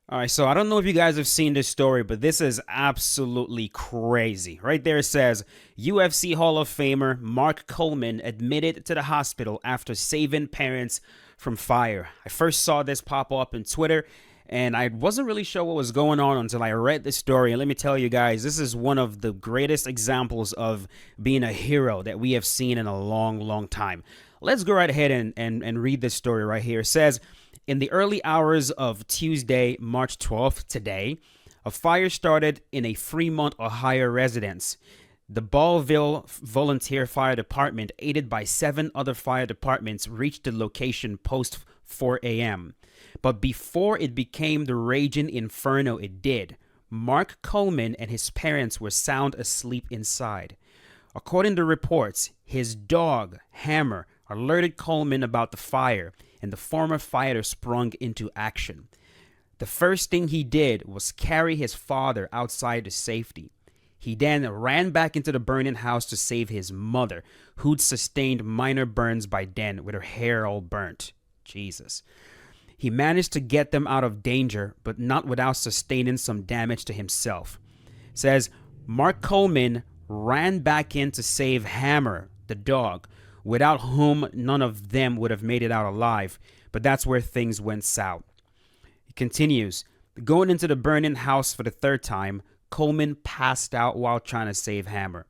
All right, so I don't know if you guys have seen this story, but this is absolutely crazy. Right there it says UFC Hall of Famer Mark Coleman admitted to the hospital after saving parents from fire. I first saw this pop up in Twitter, and I wasn't really sure what was going on until I read this story. And let me tell you guys, this is one of the greatest examples of being a hero that we have seen in a long, long time. Let's go right ahead and read this story right here. It says, in the early hours of Tuesday, March 12th, today, a fire started in a Fremont, Ohio residence. The Ballville Volunteer Fire Department, aided by 7 other fire departments, reached the location post 4 a.m. But before it became the raging inferno it did, Mark Coleman and his parents were sound asleep inside. According to reports, his dog, Hammer, alerted Coleman about the fire, and the former fighter sprung into action. The first thing he did was carry his father outside to safety. He then ran back into the burning house to save his mother, who'd sustained minor burns by then with her hair all burnt. Jesus. He managed to get them out of danger, but not without sustaining some damage to himself. It says Mark Coleman ran back in to save Hammer, the dog, without whom none of them would have made it out alive. But that's where things went south. He continues, going into the burning house for the third time, Coleman passed out while trying to save Hammer.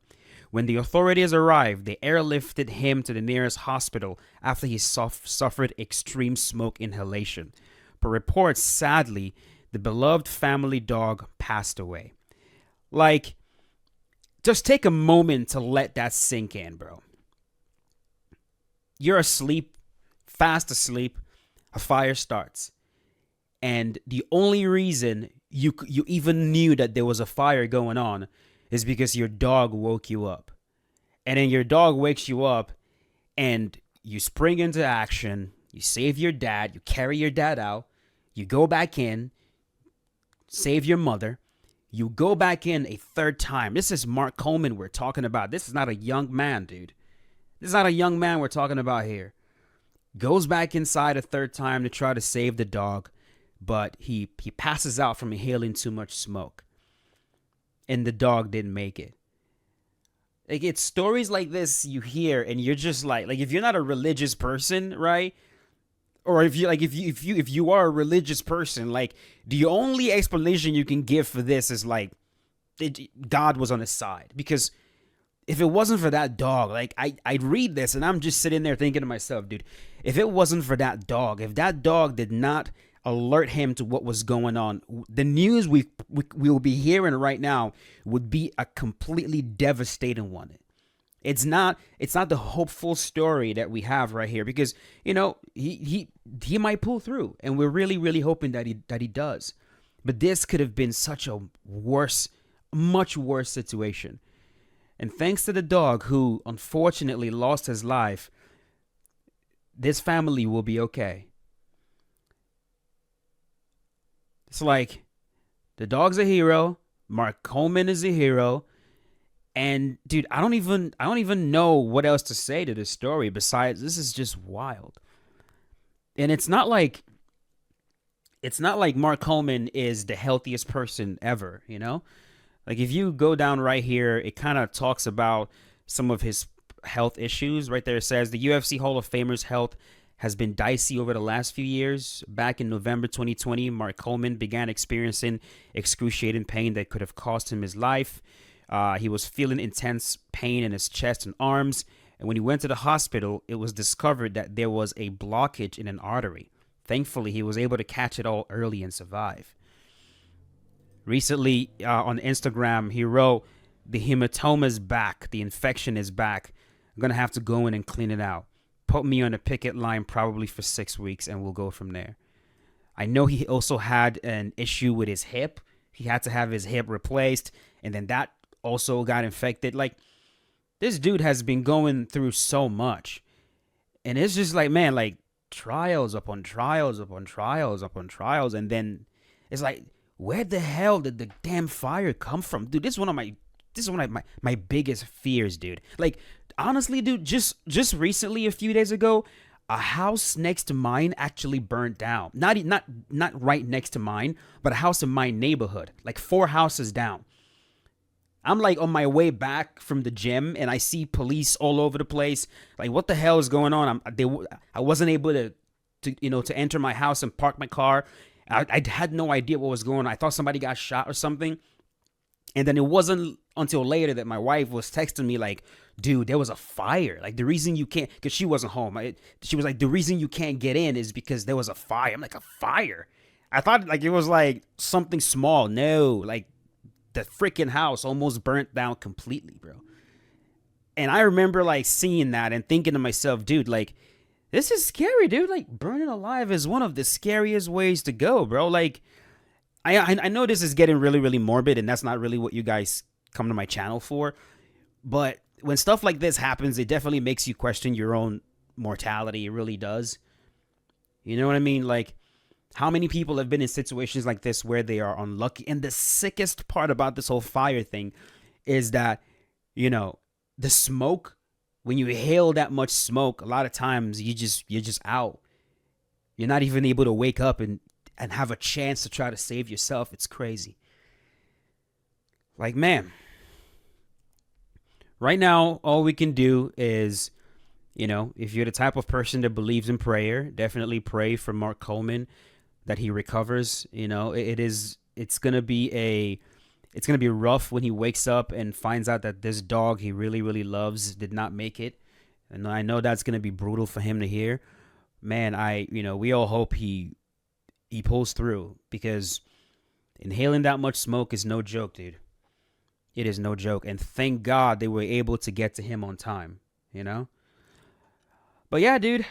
When the authorities arrived, they airlifted him to the nearest hospital after he suffered extreme smoke inhalation. But reports, sadly, the beloved family dog passed away. Like, just take a moment to let that sink in, bro. You're asleep, fast asleep, a fire starts. And the only reason you even knew that there was a fire going on is because your dog woke you up. And then your dog wakes you up and you spring into action, you save your dad, you carry your dad out, you go back in, save your mother, you go back in a third time. This is Mark Coleman we're talking about. This is not a young man, dude. This is not a young man we're talking about here. Goes back inside a third time to try to save the dog, but he passes out from inhaling too much smoke. And the dog didn't make it. Like, it's stories like this you hear and you're just like if you're not a religious person, right? Or if you are a religious person, like, the only explanation you can give for this is like God was on his side. Because if it wasn't for that dog, like, I'd read this and I'm just sitting there thinking to myself, dude, if it wasn't for that dog, if that dog did not alert him to what was going on, the news we will be hearing right now would be a completely devastating one. It's not the hopeful story that we have right here, because he might pull through, and we're really hoping that he does. But this could have been such a much worse situation. And thanks to the dog, who unfortunately lost his life, this family will be okay. It's like, the dog's a hero, Mark Coleman is a hero, and dude, I don't even know what else to say to this story besides this is just wild. And it's not like Mark Coleman is the healthiest person ever, you know? Like, if you go down right here, it kind of talks about some of his health issues. Right there it says the UFC Hall of Famer's health has been dicey over the last few years. Back in November 2020, Mark Coleman began experiencing excruciating pain that could have cost him his life. He was feeling intense pain in his chest and arms. And when he went to the hospital, it was discovered that there was a blockage in an artery. Thankfully, he was able to catch it all early and survive. Recently, on Instagram, he wrote, "The hematoma is back. The infection is back. I'm going to have to go in and clean it out. Put me on a picket line probably for 6 weeks, and we'll go from there." I know he also had an issue with his hip. He had to have his hip replaced, and then that also got infected. Like, this dude has been going through so much. And it's just like, man, like, trials upon trials upon trials upon trials. And then it's like, where the hell did the damn fire come from? Dude, this is one of my biggest fears, dude. Like, honestly, dude, just recently, a few days ago, a house next to mine actually burnt down. Not right next to mine, but a house in my neighborhood, like 4 houses down. I'm like on my way back from the gym and I see police all over the place. Like, what the hell is going on? I wasn't able to enter my house and park my car. I had no idea what was going on. I thought somebody got shot or something. And then it wasn't until later that my wife was texting me like, dude, there was a fire. Like, the reason you can't, because she wasn't home. She was like, the reason you can't get in is because there was a fire. I'm like, a fire? I thought like it was like something small. No, like the freaking house almost burnt down completely, bro. And I remember like seeing that and thinking to myself, dude, like, this is scary, dude. Like, burning alive is one of the scariest ways to go, bro. Like, I know this is getting really, really morbid, and that's not really what you guys come to my channel for. But when stuff like this happens, it definitely makes you question your own mortality. It really does. You know what I mean? Like, how many people have been in situations like this where they are unlucky? And the sickest part about this whole fire thing is that, the smoke, when you inhale that much smoke, a lot of times you're just out. You're not even able to wake up and have a chance to try to save yourself. It's crazy. Like, man, right now, all we can do is, if you're the type of person that believes in prayer, definitely pray for Mark Coleman that he recovers. It's going to be rough when he wakes up and finds out that this dog he really, really loves did not make it. And I know that's going to be brutal for him to hear. Man, we all hope he pulls through, because inhaling that much smoke is no joke, dude. It is no joke. And thank God they were able to get to him on time, But yeah, dude,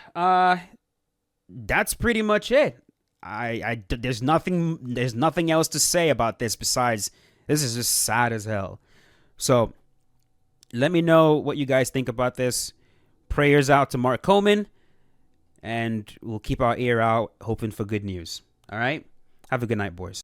that's pretty much it. There's nothing else to say about this besides this is just sad as hell. So let me know what you guys think about this. Prayers out to Mark Coleman, and we'll keep our ear out hoping for good news. All right? Have a good night, boys.